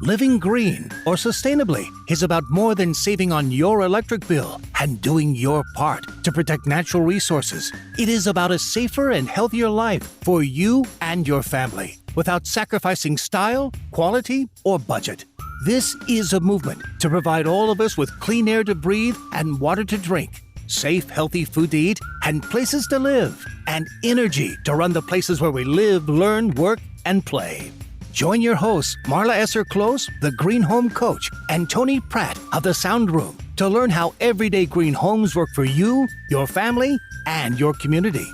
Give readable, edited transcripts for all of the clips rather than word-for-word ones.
Living green or sustainably is about more than saving on your electric bill and doing your part to protect natural resources. It is about a safer and healthier life for you and your family without sacrificing style, quality, or budget. This is a movement to provide all of us with clean air to breathe and water to drink, safe, healthy food to eat, and places to live, and energy to run the places where we live, learn, work, and play. Join your hosts, Marla Esser-Close, the Green Home Coach, and Tony Pratte of the Sound Room, to learn how everyday green homes work for you, your family, and your community.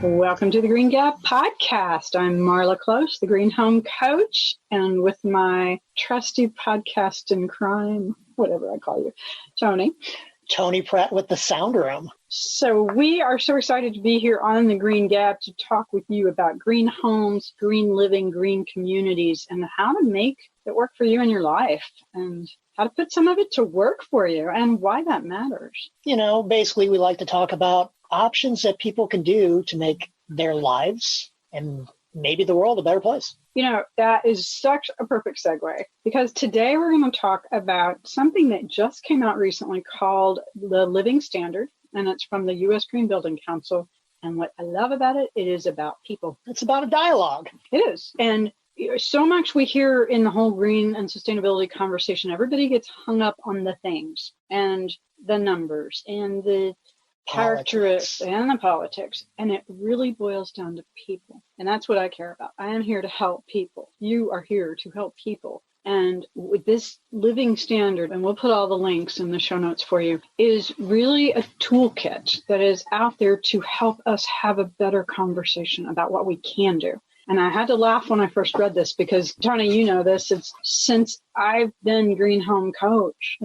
Welcome to the Green Gap Podcast. I'm Marla Close, the Green Home Coach, and with my trusty podcast in crime, whatever I call you, Tony Pratte with the Sound Room. So we are so excited to be here on the Green Gap to talk with you about green homes, green living, green communities, and how to make it work for you in your life, and how to put some of it to work for you, and why that matters. You know, basically we like to talk about options that people can do to make their lives and maybe the world a better place. You know, that is such a perfect segue, because today we're going to talk about something that just came out recently called the Living Standard, and it's from the U.S. Green Building Council. And what I love about it, it is about people. It's about a dialogue. It is. And so much we hear in the whole green and sustainability conversation, everybody gets hung up on the things and the numbers and the characteristics and the politics, and it really boils down to people. And that's what I care about. I am here to help people. You are here to help people. And with this Living Standard, and we'll put all the links in the show notes for you, is really a toolkit that is out there to help us have a better conversation about what we can do. And I had to laugh when I first read this because, Tony, you know this, it's since I've been Green Home Coach,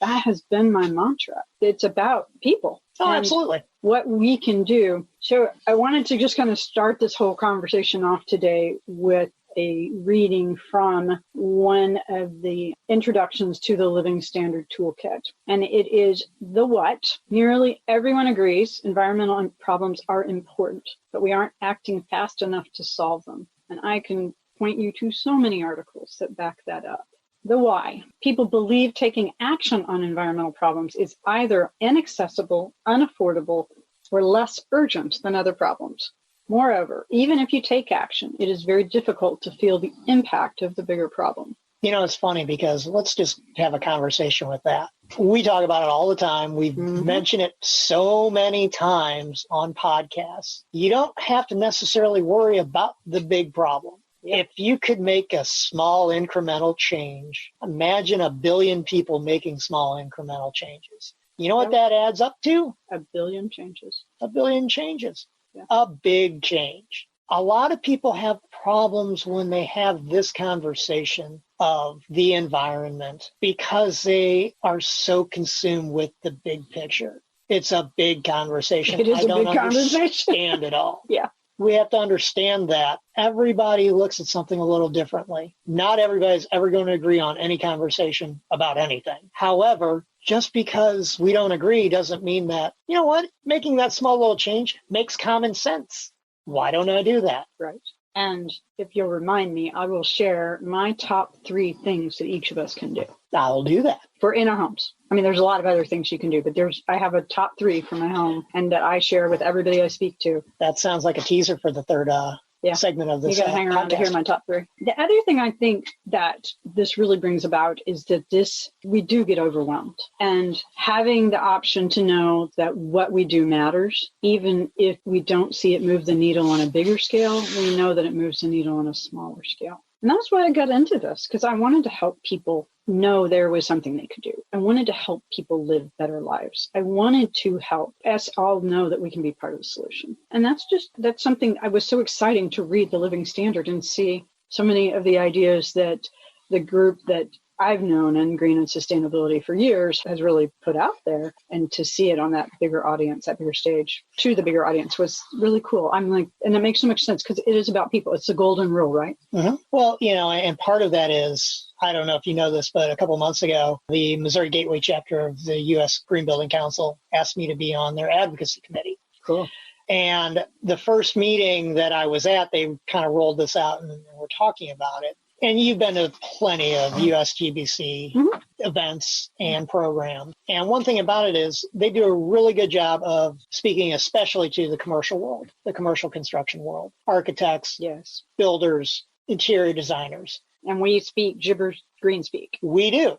that has been my mantra. It's about people. Oh, absolutely. What we can do. So I wanted to just kind of start this whole conversation off today with a reading from one of the introductions to the Living Standard Toolkit. And it is the what. Nearly everyone agrees environmental problems are important, but we aren't acting fast enough to solve them. And I can point you to so many articles that back that up. The why. People believe taking action on environmental problems is either inaccessible, unaffordable, or less urgent than other problems. Moreover, even if you take action, it is very difficult to feel the impact of the bigger problem. You know, it's funny because let's just have a conversation with that. We talk about it all the time. We've mentioned it so many times on podcasts. You don't have to necessarily worry about the big problem. If you could make a small incremental change, imagine 1 billion people making small incremental changes. You know what that adds up to? 1 billion changes. 1 billion changes. Yeah. A big change. A lot of people have problems when they have this conversation of the environment because they are so consumed with the big picture. It's a big conversation. It is I don't big conversation. understand it all. Yeah. We have to understand that everybody looks at something a little differently. Not everybody's ever going to agree on any conversation about anything. However, just because we don't agree doesn't mean that, you know what, making that small little change makes common sense. Why don't I do that? Right. And if you'll remind me, I will share my top 3 things that each of us can do. I'll do that. For in our homes. I mean, there's a lot of other things you can do, but I have a top 3 for my home and that I share with everybody I speak to. That sounds like a teaser for the third segment of this. You got to hang around to hear my top 3. The other thing I think that this really brings about is that we do get overwhelmed, and having the option to know that what we do matters, even if we don't see it move the needle on a bigger scale, we know that it moves the needle on a smaller scale. And that's why I got into this, because I wanted to help people know there was something they could do. I wanted to help people live better lives. I wanted to help us all know that we can be part of the solution. And that's something I was so exciting to read the Living Standard and see so many of the ideas that the group that I've known in green and sustainability for years has really put out there, and to see it on that bigger audience, that bigger stage to the bigger audience was really cool. I'm like, and it makes so much sense because it is about people. It's the golden rule, right? Mm-hmm. Well, you know, and part of that is, I don't know if you know this, but a couple of months ago, the Missouri Gateway chapter of the U.S. Green Building Council asked me to be on their advocacy committee. Cool. And the first meeting that I was at, they kind of rolled this out and were talking about it. And you've been to plenty of USGBC events and programs. And one thing about it is they do a really good job of speaking especially to the commercial world, the commercial construction world, architects, Yes. builders, interior designers. And we speak gibberish green speak. We do.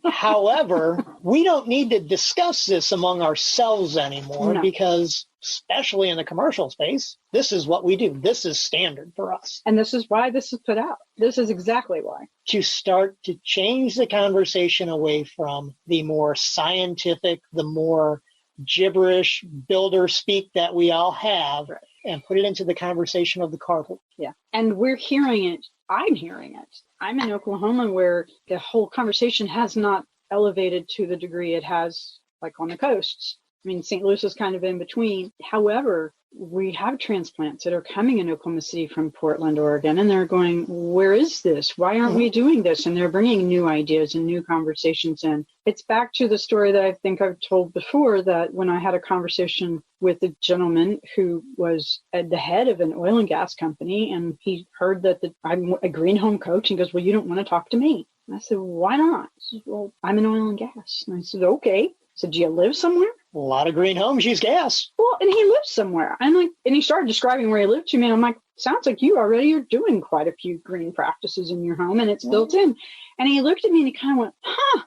However, we don't need to discuss this among ourselves anymore because, especially in the commercial space, this is what we do. This is standard for us. And this is why this is put out. This is exactly why. To start to change the conversation away from the more scientific, the more gibberish builder speak that we all have, and put it into the conversation of the carpet. Yeah. And we're hearing it. I'm hearing it. I'm in Oklahoma where the whole conversation has not elevated to the degree it has like on the coasts. I mean, St. Louis is kind of in between. However, we have transplants that are coming in Oklahoma City from Portland, Oregon, and they're going, where is this? Why aren't we doing this? And they're bringing new ideas and new conversations in. It's back to the story that I think I've told before, that when I had a conversation with a gentleman who was at the head of an oil and gas company, and he heard that I'm a green home coach, and goes, well, you don't want to talk to me. And I said, why not? He said, well, I'm in oil and gas. And I said, okay. I said, do you live somewhere? A lot of green homes use gas. Well, and he lives somewhere. And he started describing where he lived to me. And I'm like, sounds like you already are doing quite a few green practices in your home, and it's built in. And he looked at me and he kind of went,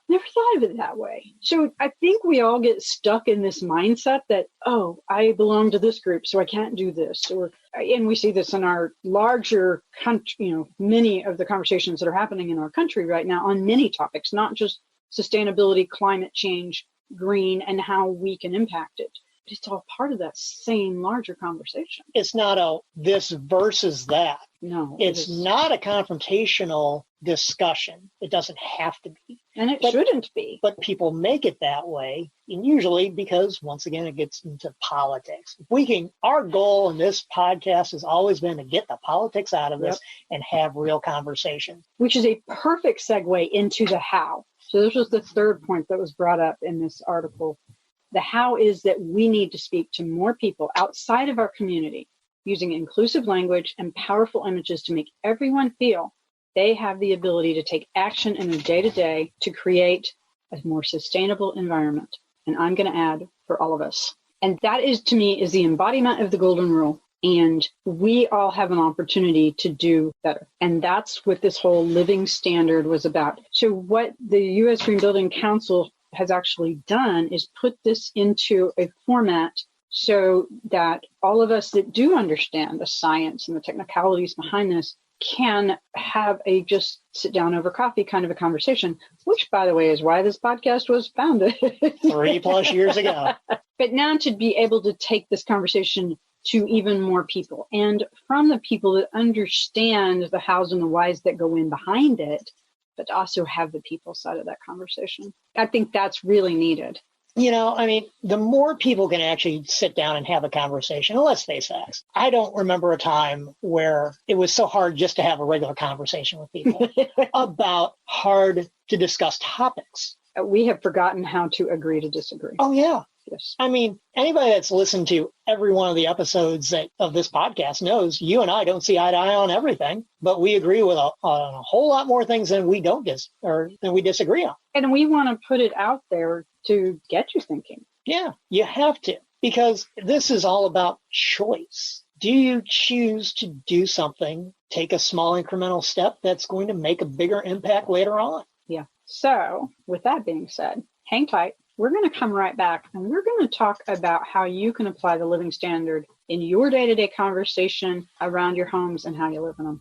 never thought of it that way. So I think we all get stuck in this mindset that, oh, I belong to this group, so I can't do this. And we see this in our larger country, many of the conversations that are happening in our country right now on many topics, not just sustainability, climate change, green, and how we can impact it. But it's all part of that same larger conversation. It's not a this versus that. No. It's not a confrontational discussion. It doesn't have to be. And it shouldn't be. But people make it that way, and usually because, once again, it gets into politics. Our goal in this podcast has always been to get the politics out of this and have real conversation. Which is a perfect segue into the how. So this was the third point that was brought up in this article. The how is that we need to speak to more people outside of our community using inclusive language and powerful images to make everyone feel they have the ability to take action in their day-to-day to create a more sustainable environment. And I'm going to add, for all of us. And that is, to me, is the embodiment of the golden rule. And we all have an opportunity to do better. And that's what this whole living standard was about. So what the U.S. Green Building Council has actually done is put this into a format so that all of us that do understand the science and the technicalities behind this can have a just sit down over coffee kind of a conversation, which, by the way, is why this podcast was founded 3+ years ago. But now to be able to take this conversation to even more people, and from the people that understand the hows and the whys that go in behind it, but also have the people side of that conversation. I think that's really needed. The more people can actually sit down and have a conversation, and let's face facts. I don't remember a time where it was so hard just to have a regular conversation with people about hard to discuss topics. We have forgotten how to agree to disagree. Oh, yeah. Yes. Anybody that's listened to every one of the episodes of this podcast knows you and I don't see eye to eye on everything, but we agree with on a whole lot more things than we than we disagree on. And we want to put it out there to get you thinking. Yeah, you have to, because this is all about choice. Do you choose to do something, take a small incremental step that's going to make a bigger impact later on? Yeah. So with that being said, hang tight. We're going to come right back, and we're going to talk about how you can apply the living standard in your day-to-day conversation around your homes and how you live in them.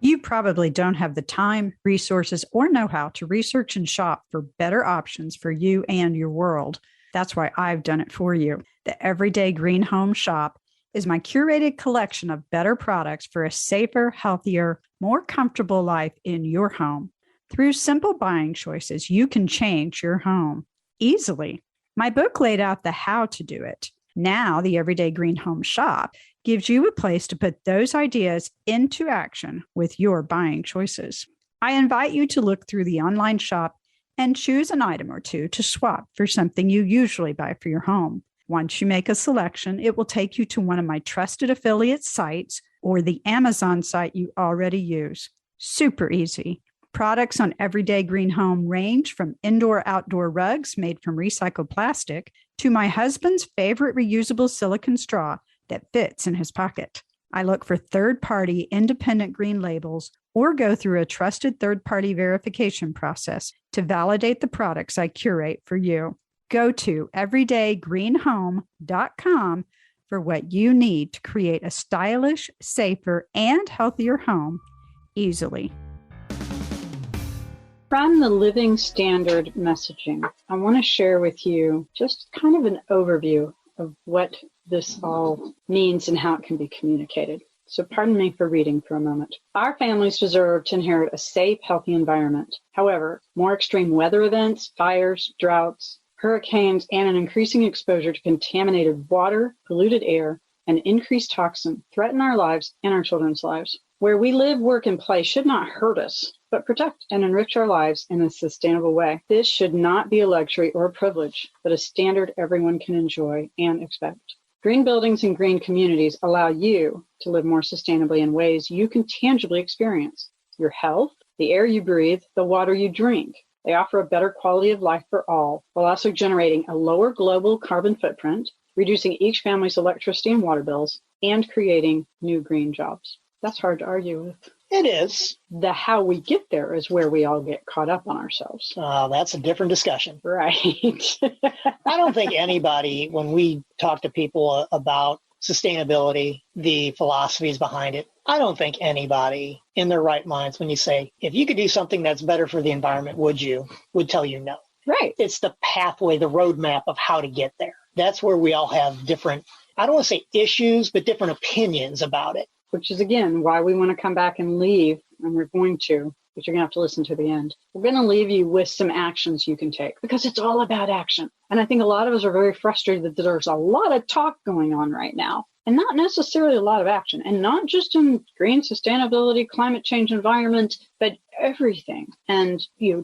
You probably don't have the time, resources, or know-how to research and shop for better options for you and your world. That's why I've done it for you. The Everyday Green Home Shop is my curated collection of better products for a safer, healthier, more comfortable life in your home. Through simple buying choices, you can change your home easily. My book laid out the how to do it. Now, the Everyday Green Home Shop gives you a place to put those ideas into action with your buying choices. I invite you to look through the online shop and choose an item or two to swap for something you usually buy for your home. Once you make a selection, it will take you to one of my trusted affiliate sites or the Amazon site you already use. Super easy. Products on Everyday Green Home range from indoor-outdoor rugs made from recycled plastic to my husband's favorite reusable silicone straw that fits in his pocket. I look for third-party independent green labels or go through a trusted third-party verification process to validate the products I curate for you. Go to everydaygreenhome.com for what you need to create a stylish, safer, and healthier home easily. From the Living Standard messaging, I want to share with you just kind of an overview of what this all means and how it can be communicated. So pardon me for reading for a moment. Our families deserve to inherit a safe, healthy environment. However, more extreme weather events, fires, droughts, hurricanes, and an increasing exposure to contaminated water, polluted air, and increased toxin threaten our lives and our children's lives. Where we live, work, and play should not hurt us, but protect and enrich our lives in a sustainable way. This should not be a luxury or a privilege, but a standard everyone can enjoy and expect. Green buildings and green communities allow you to live more sustainably in ways you can tangibly experience. Your health, the air you breathe, the water you drink. They offer a better quality of life for all, while also generating a lower global carbon footprint, reducing each family's electricity and water bills, and creating new green jobs. That's hard to argue with. It is. The how we get there is where we all get caught up on ourselves. That's a different discussion. Right. I don't think anybody, when we talk to people about sustainability, the philosophies behind it, I don't think anybody in their right minds, when you say, if you could do something that's better for the environment, would tell you no. Right. It's the pathway, the roadmap of how to get there. That's where we all have different, I don't want to say issues, but different opinions about it. Which is, again, why we want to come back and leave, and we're going to, but you're going to have to listen to the end. We're going to leave you with some actions you can take, because it's all about action. And I think a lot of us are very frustrated that there's a lot of talk going on right now, and not necessarily a lot of action, and not just in green sustainability, climate change, environment, but everything. And,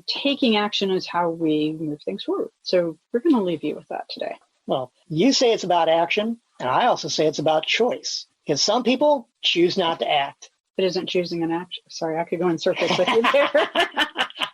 taking action is how we move things forward. So we're going to leave you with that today. Well, you say it's about action, and I also say it's about choice. Because some people choose not to act. It isn't choosing an action. Sorry, I could go in circles with you there.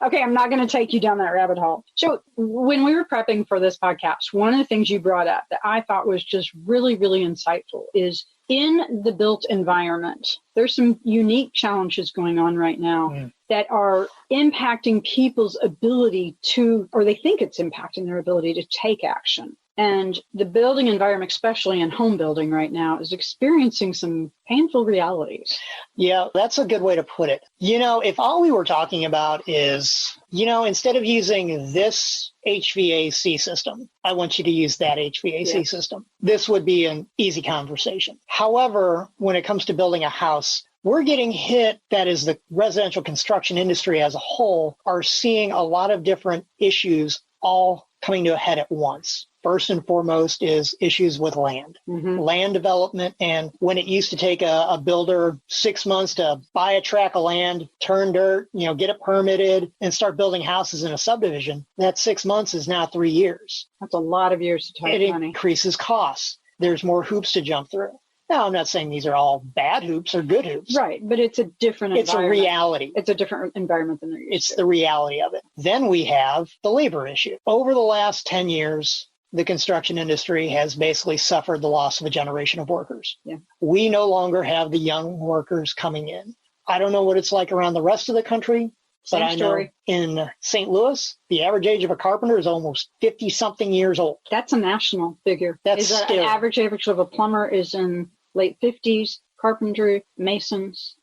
Okay, I'm not going to take you down that rabbit hole. So when we were prepping for this podcast, one of the things you brought up that I thought was just really, really insightful is in the built environment, there's some unique challenges going on right now that are impacting people's ability to, or they think it's impacting their ability to take action. And the building environment, especially in home building right now, is experiencing some painful realities. Yeah, that's a good way to put it. If all we were talking about is, instead of using this HVAC system, I want you to use that HVAC system. This would be an easy conversation. However, when it comes to building a house, we're getting hit, that is the residential construction industry as a whole, are seeing a lot of different issues all coming to a head at once. First and foremost is issues with land, land development. And when it used to take a builder 6 months to buy a tract of land, turn dirt, get it permitted and start building houses in a subdivision, that 6 months is now 3 years. That's a lot of years to take money. It increases costs. There's more hoops to jump through. Now, I'm not saying these are all bad hoops or good hoops. Right, but it's a different environment. It's a reality. It's a different environment than they're used to. It's the reality of it. Then we have the labor issue. Over the last 10 years, the construction industry has basically suffered the loss of a generation of workers. Yeah. We no longer have the young workers coming in. I don't know what it's like around the rest of the country, but I know in St. Louis, the average age of a carpenter is almost 50-something years old. That's a national figure. That's an average of a plumber is in late 50s, carpentry, masons.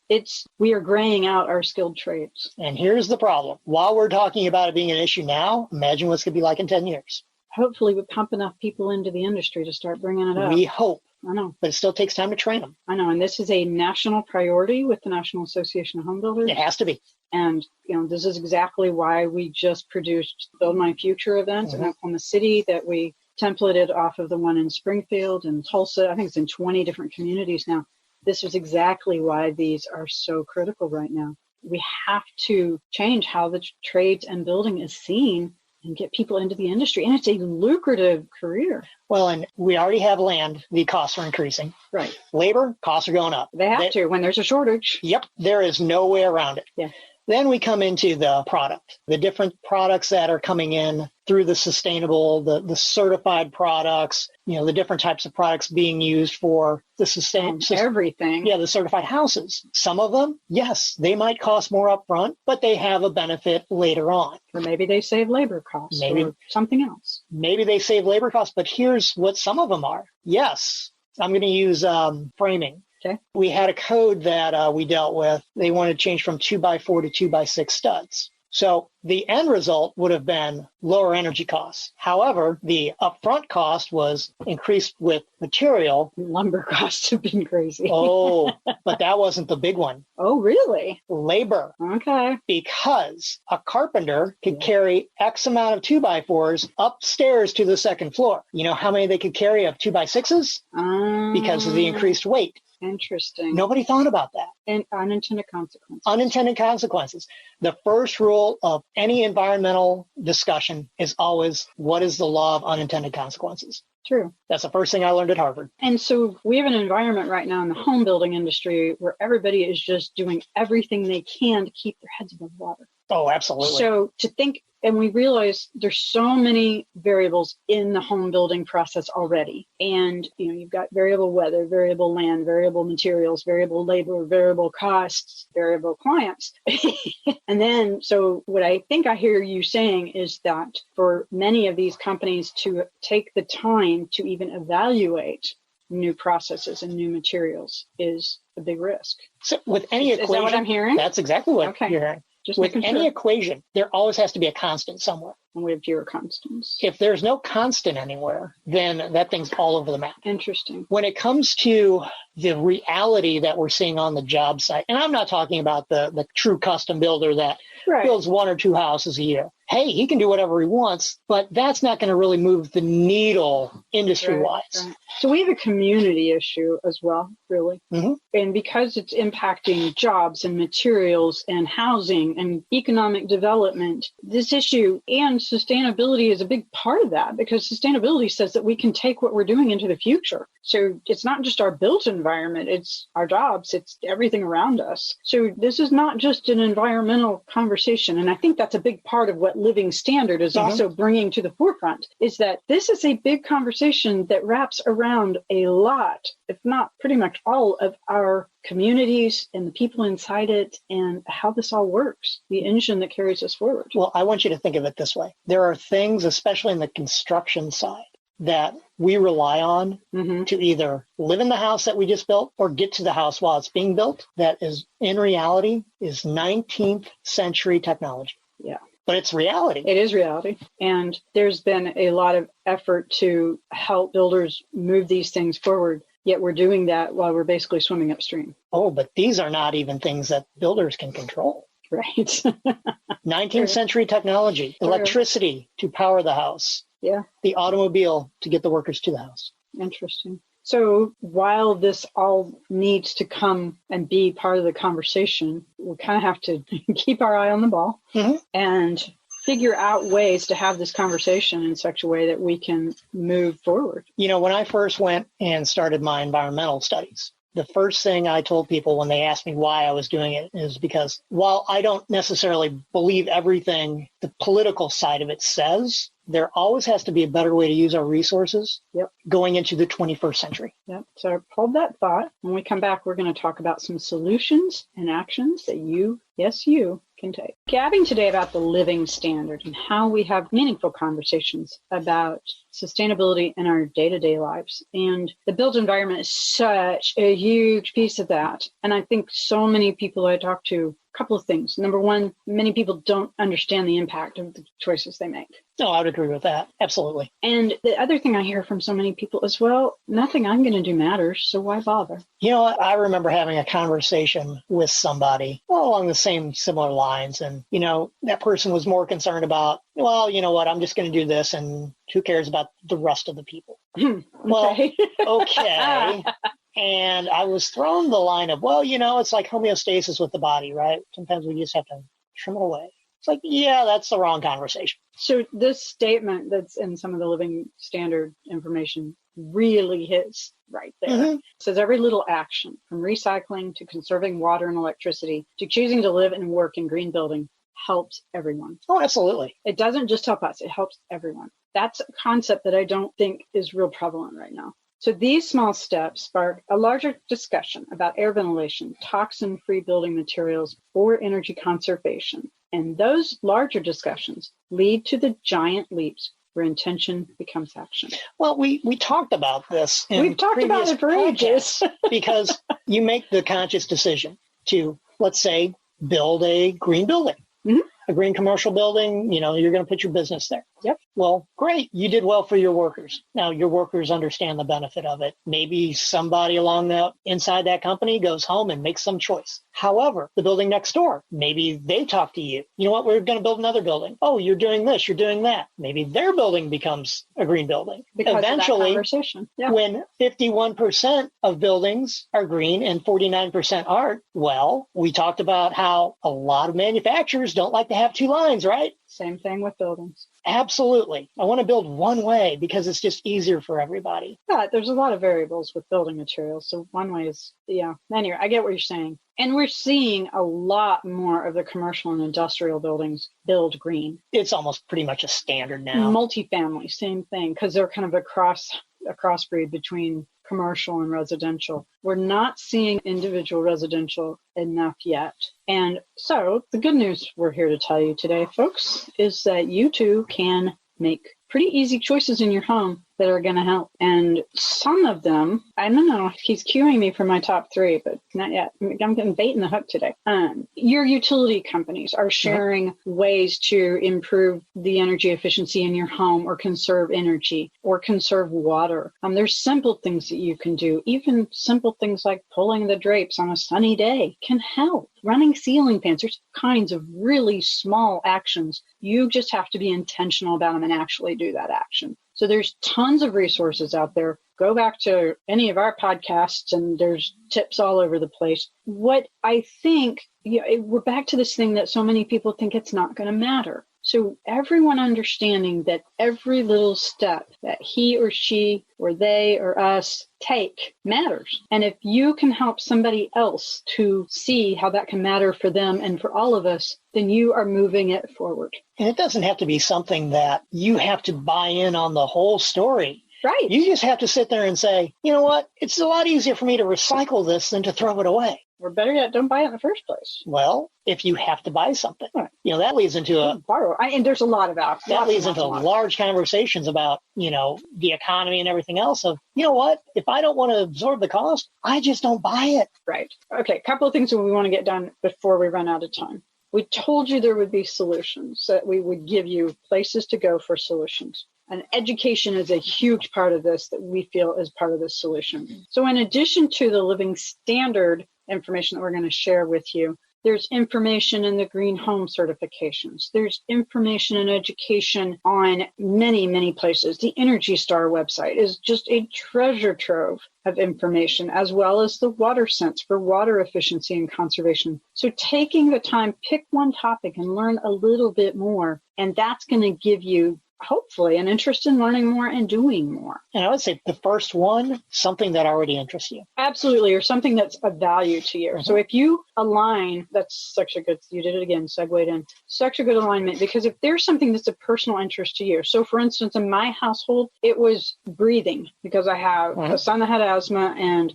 We are graying out our skilled trades. And here's the problem. While we're talking about it being an issue now, imagine what it's going to be like in 10 years. Hopefully we pump enough people into the industry to start bringing it up. We hope. I know. But it still takes time to train them. I know. And this is a national priority with the National Association of Home Builders. It has to be. And, this is exactly why we just produced Build My Future events in Oklahoma City that we templated off of the one in Springfield and Tulsa. I think it's in 20 different communities now. This is exactly why these are so critical right now. we have to change how the trades and building is seen and get people into the industry. And it's a lucrative career. Well, and we already have land. The costs are increasing. Right. Labor, costs are going up. They have to when there's a shortage. Yep. There is no way around it. Yeah. Then we come into the product, the different products that are coming in through the sustainable, the certified products, the different types of products being used for the everything. Yeah, the certified houses. Some of them, yes, they might cost more upfront, but they have a benefit later on. Or maybe they save labor costs or something else. Maybe they save labor costs, but here's what some of them are. Yes, I'm going to use framing. Okay. We had a code that we dealt with. They wanted to change from 2x4 to 2x6 studs. So the end result would have been lower energy costs. However, the upfront cost was increased with material. Lumber costs have been crazy. Oh, but that wasn't the big one. Oh, really? Labor. Okay. Because a carpenter could carry X amount of 2x4s upstairs to the second floor. You know how many they could carry of 2x6s? Because of the increased weight. Interesting. Nobody thought about that. And unintended consequences. Unintended consequences. The first rule of any environmental discussion is always, what is the law of unintended consequences? True. That's the first thing I learned at Harvard. And so we have an environment right now in the home building industry where everybody is just doing everything they can to keep their heads above water. Oh, absolutely. So to think, and we realize there's so many variables in the home building process already. And, you've got variable weather, variable land, variable materials, variable labor, variable costs, variable clients. And then, so what I think I hear you saying is that for many of these companies to take the time to even evaluate new processes and new materials is a big risk. So with any equation, is that what I'm hearing? That's exactly what you're hearing. Just with any equation, there always has to be a constant somewhere. And we have zero constants. If there's no constant anywhere, then that thing's all over the map. Interesting. When it comes to the reality that we're seeing on the job site, and I'm not talking about the true custom builder that builds one or two houses a year. Hey, he can do whatever he wants, but that's not going to really move the needle industry-wise. Right. So we have a community issue as well, really. Mm-hmm. And because it's impacting jobs and materials and housing and economic development, this issue and sustainability is a big part of that, because sustainability says that we can take what we're doing into the future. So it's not just our built environment, it's our jobs, it's everything around us. So this is not just an environmental conversation. And I think that's a big part of what Living Standard is also bringing to the forefront, is that this is a big conversation that wraps around a lot, if not pretty much all of our communities and the people inside it and how this all works, the engine that carries us forward. Well, I want you to think of it this way. There are things, especially in the construction side, that we rely on to either live in the house that we just built or get to the house while it's being built. That is, in reality, is 19th century technology. Yeah. But it's reality. It is reality. And there's been a lot of effort to help builders move these things forward. Yet we're doing that while we're basically swimming upstream. Oh, but these are not even things that builders can control. Right. 19th century technology, electricity to power the house. Yeah. The automobile to get the workers to the house. Interesting. So while this all needs to come and be part of the conversation, we kind of have to keep our eye on the ball and figure out ways to have this conversation in such a way that we can move forward. When I first went and started my environmental studies, the first thing I told people when they asked me why I was doing it is because while I don't necessarily believe everything the political side of it says, there always has to be a better way to use our resources going into the 21st century. Yep. So hold that thought. When we come back, we're going to talk about some solutions and actions that you can take. Gabbing today about the living standard and how we have meaningful conversations about sustainability in our day-to-day lives. And the built environment is such a huge piece of that. And I think so many people I talk to, a couple of things. Number one, many people don't understand the impact of the choices they make. No, I would agree with that. Absolutely. And the other thing I hear from so many people is, well, nothing I'm going to do matters, so why bother? I remember having a conversation with somebody along the similar lines. And, that person was more concerned about, well, you know what, I'm just going to do this and who cares about the rest of the people? Well, okay. And I was thrown the line of, well, it's like homeostasis with the body, right? Sometimes we just have to trim it away. It's like, yeah, that's the wrong conversation. So this statement that's in some of the living standard information really hits right there. Mm-hmm. It says every little action, from recycling to conserving water and electricity to choosing to live and work in green building, helps everyone. Oh, absolutely. It doesn't just help us, it helps everyone. That's a concept that I don't think is real prevalent right now. So these small steps spark a larger discussion about air ventilation, toxin-free building materials, or energy conservation. And those larger discussions lead to the giant leaps where intention becomes action. Well, we talked about this in We've talked about it for ages. Because you make the conscious decision to, let's say, build a green building. Mm-hmm. A green commercial building, you're going to put your business there. Yep. Well, great. You did well for your workers. Now, your workers understand the benefit of it. Maybe somebody inside that company goes home and makes some choice. However, the building next door, maybe they talk to you. You know what? We're going to build another building. Oh, you're doing this. You're doing that. Maybe their building becomes a green building. Because eventually, of that conversation. Yeah. When 51% of buildings are green and 49% aren't, well, we talked about how a lot of manufacturers don't like to have two lines, right? Same thing with buildings. Absolutely. I want to build one way because it's just easier for everybody. Yeah, there's a lot of variables with building materials. So one way is, anyway, I get what you're saying. And we're seeing a lot more of the commercial and industrial buildings build green. It's almost pretty much a standard now. Multifamily, same thing, because they're kind of a crossbreed between commercial and residential. We're not seeing individual residential enough yet. And so the good news we're here to tell you today, folks, is that you too can make pretty easy choices in your home that are going to help. And some of them, I don't know, he's cueing me for my top 3, but not yet. I'm getting bait in the hook today. Your utility companies are sharing ways to improve the energy efficiency in your home or conserve energy or conserve water. There's simple things that you can do. Even simple things like pulling the drapes on a sunny day can help. Running ceiling fans, there's kinds of really small actions. You just have to be intentional about them and actually do that action. So there's tons of resources out there. Go back to any of our podcasts and there's tips all over the place. What I think, we're back to this thing that so many people think it's not going to matter. So everyone understanding that every little step that he or she or they or us take matters. And if you can help somebody else to see how that can matter for them and for all of us, then you are moving it forward. And it doesn't have to be something that you have to buy in on the whole story. Right. You just have to sit there and say, you know what? It's a lot easier for me to recycle this than to throw it away. Or better yet, don't buy it in the first place. Well, if you have to buy something, right. That leads into borrow. And there's a lot of that. That leads into large conversations about, the economy and everything else of, you know what? If I don't want to absorb the cost, I just don't buy it. Right. Okay. A couple of things that we want to get done before we run out of time. We told you there would be solutions, that we would give you places to go for solutions. And education is a huge part of this that we feel is part of the solution. So in addition to the living standard information that we're going to share with you, there's information in the green home certifications. There's information and education on many, many places. The Energy Star website is just a treasure trove of information, as well as the Water Sense for water efficiency and conservation. So taking the time, pick one topic and learn a little bit more, and that's going to give you hopefully an interest in learning more and doing more. And I would say the first one, something that already interests you. Absolutely, or something that's of value to you. Mm-hmm. So if you align, that's such a good, you did it again, segued in, such a good alignment, because if there's something that's a personal interest to you, so for instance, in my household, it was breathing, because I have a son that had asthma and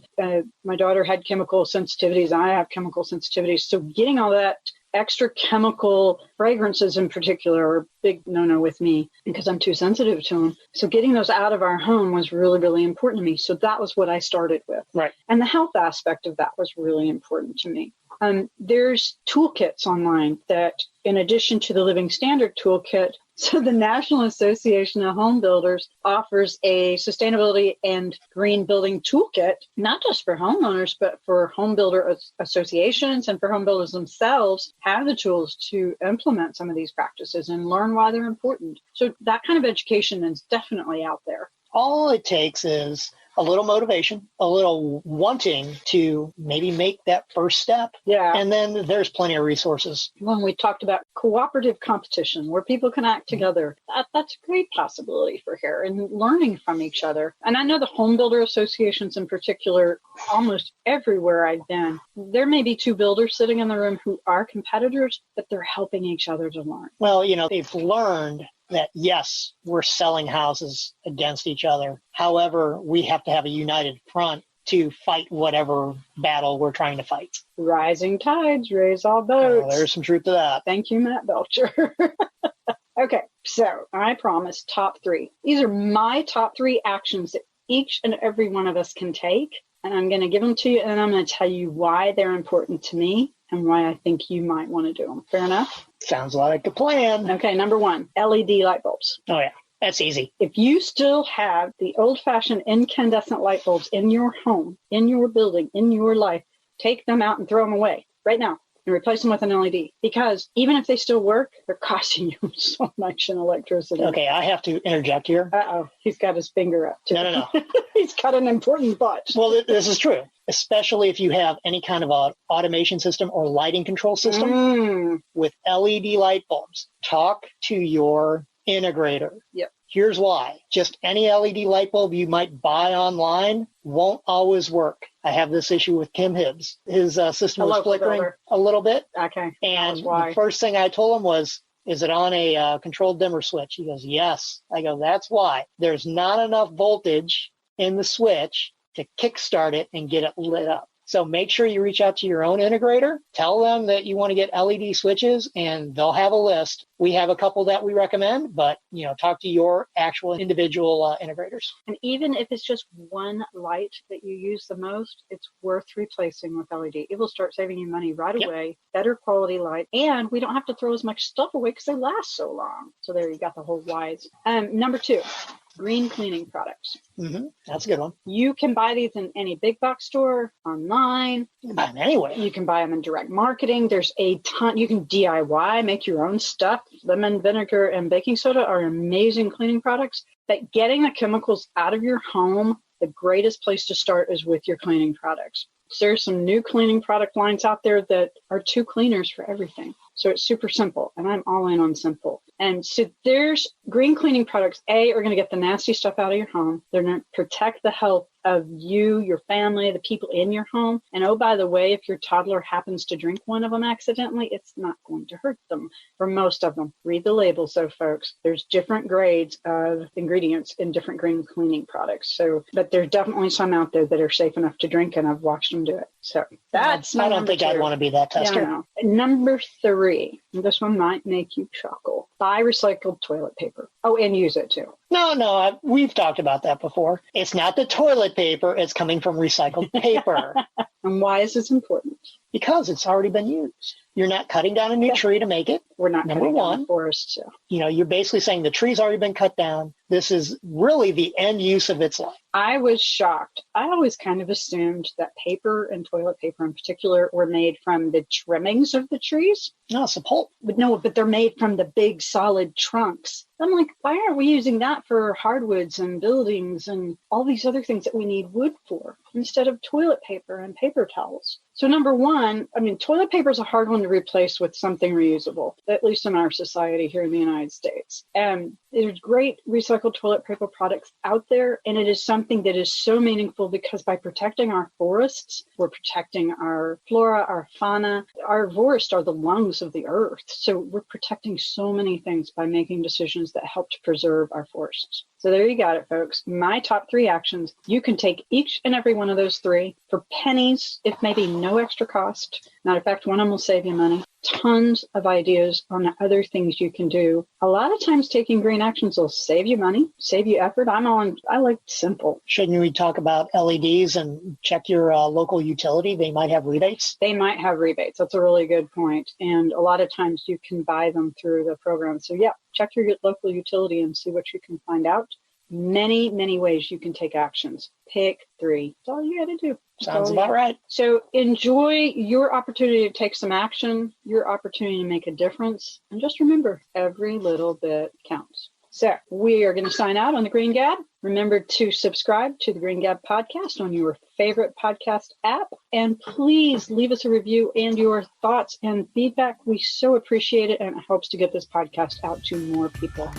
my daughter had chemical sensitivities, and I have chemical sensitivities. So getting all that extra chemical fragrances in particular are a big no-no with me because I'm too sensitive to them. So getting those out of our home was really, really important to me. So that was what I started with. Right. And the health aspect of that was really important to me. There's toolkits online that, in addition to the Living Standard Toolkit, so the National Association of Home Builders offers a sustainability and green building toolkit, not just for homeowners, but for home builder associations and for home builders themselves, have the tools to implement some of these practices and learn why they're important. So that kind of education is definitely out there. All it takes is a little motivation, a little wanting to maybe make that first step. Yeah. And then there's plenty of resources. When we talked about cooperative competition, where people can act together, that's a great possibility for here, and learning from each other. And I know the home builder associations in particular, almost everywhere I've been, there may be two builders sitting in the room who are competitors, but they're helping each other to learn. Well, they've learned that, yes, we're selling houses against each other. However, we have to have a united front to fight whatever battle we're trying to fight. Rising tides raise all boats. Oh, there's some truth to that. Thank you, Matt Belcher. Okay, so I promise top 3. These are my top 3 actions that each and every one of us can take. And I'm going to give them to you, and I'm going to tell you why they're important to me and why I think you might want to do them. Fair enough? Sounds like a plan. Okay, number 1, LED light bulbs. Oh, yeah. That's easy. If you still have the old-fashioned incandescent light bulbs in your home, in your building, in your life, take them out and throw them away right now and replace them with an LED. Because even if they still work, they're costing you so much in electricity. Okay, I have to interject here. Uh-oh, he's got his finger up, too. No. He's got an important butt. Well, this is true, especially if you have any kind of a automation system or lighting control system with LED light bulbs. Talk to your integrator. Yep. Here's why. Just any LED light bulb you might buy online won't always work. I have this issue with Kim Hibbs. His system was flickering a little bit. Okay. And the first thing I told him was, is it on a controlled dimmer switch? He goes, yes. I go, that's why. There's not enough voltage in the switch to kickstart it and get it lit up. So make sure you reach out to your own integrator. Tell them that you want to get LED switches, and they'll have a list. We have a couple that we recommend, but talk to your actual individual integrators. And even if it's just one light that you use the most, it's worth replacing with LED. It will start saving you money right away. Better quality light, and we don't have to throw as much stuff away because they last so long. So there you got the whole whys. Number 2. Green cleaning products. That's a good one. You can buy these in any big box store, online. You can buy them anywhere. You can buy them in direct marketing. There's a ton. You can DIY, make your own stuff. Lemon, vinegar, and baking soda are amazing cleaning products. But getting the chemicals out of your home, the greatest place to start is with your cleaning products. So there's some new cleaning product lines out there that are 2 cleaners for everything. So it's super simple, and I'm all in on simple. And so there's green cleaning products, are going to get the nasty stuff out of your home. They're going to protect the health of you, your family, the people in your home. And oh, by the way, if your toddler happens to drink one of them accidentally, it's not going to hurt them. For most of them, read the labels though, folks. There's different grades of ingredients in different green cleaning products. So, but there's definitely some out there that are safe enough to drink, and I've watched them do it. So that's I don't think 2. I'd want to be that tester. Yeah, number 3, this one might make you chuckle. Buy recycled toilet paper. Oh, and use it too. No, we've talked about that before. It's not the toilet paper. It's coming from recycled paper. And why is this important? Because it's already been used. You're not cutting down a new tree to make it. We're not Number cutting one. down the forest. So. You're basically saying the tree's already been cut down. This is really the end use of its life. I was shocked. I always kind of assumed that paper and toilet paper in particular were made from the trimmings of the trees. No, it's a pulp. But they're made from the big solid trunks. I'm like, why aren't we using that for hardwoods and buildings and all these other things that we need wood for instead of toilet paper and paper towels? So number 1, toilet paper is a hard one to replace with something reusable, at least in our society here in the United States. And there's great recycled toilet paper products out there. And it is something that is so meaningful because by protecting our forests, we're protecting our flora, our fauna. Our forests are the lungs of the earth. So we're protecting so many things by making decisions that help to preserve our forests. So there you got it, folks. My top 3 actions. You can take each and every one of those 3 for pennies, if maybe no extra cost. Matter of fact, one of them will save you money. Tons of ideas on other things you can do. A lot of times taking green actions will save you money, save you effort. I like simple. Shouldn't we talk about LEDs and check your local utility? They might have rebates. They might have rebates. That's a really good point. And a lot of times you can buy them through the program. So yeah, check your local utility and see what you can find out. Many, many ways you can take actions. Pick 3. That's all you got to do. Sounds about right. So enjoy your opportunity to take some action, your opportunity to make a difference. And just remember, every little bit counts. So we are going to sign out on the Green Gab. Remember to subscribe to the Green Gab podcast on your favorite podcast app. And please leave us a review and your thoughts and feedback. We so appreciate it, and it helps to get this podcast out to more people.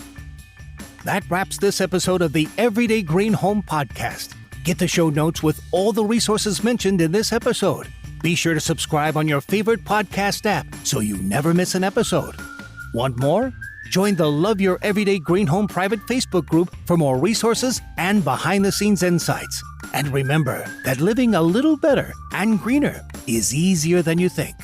That wraps this episode of the Everyday Green Home Podcast. Get the show notes with all the resources mentioned in this episode. Be sure to subscribe on your favorite podcast app so you never miss an episode. Want more? Join the Love Your Everyday Green Home private Facebook group for more resources and behind-the-scenes insights. And remember that living a little better and greener is easier than you think.